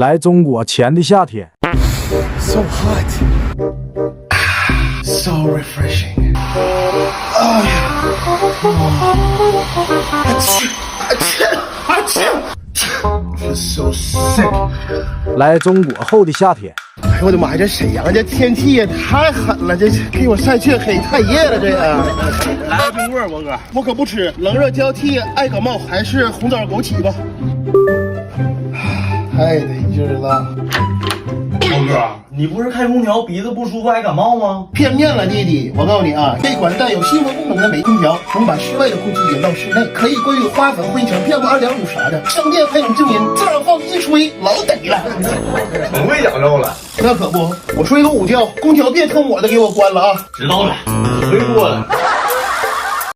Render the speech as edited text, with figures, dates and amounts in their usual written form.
来中国前的夏天。So hot, so refreshing. Oh yeah. Feels so sick. 来中国后的夏天。哎呦我的妈呀！这沈阳这天气也太狠了，这给我晒黢黑太热了，这个。来个冰棍，王哥，我可不吃，冷热交替，爱感冒，还是红枣枸杞吧。太得劲了。王哥，你不是开空调鼻子不舒服爱感冒吗？片面了，弟弟。我告诉你啊，这款带有吸风功能的美空调能把室外的空气引到室内，可以过滤花粉、灰尘、PM2.5啥的。商店还有静音，自然风一吹，老得了。很会讲究了。那可不，我睡个午觉，空调别听我的，给我关了啊！知道了，回锅了。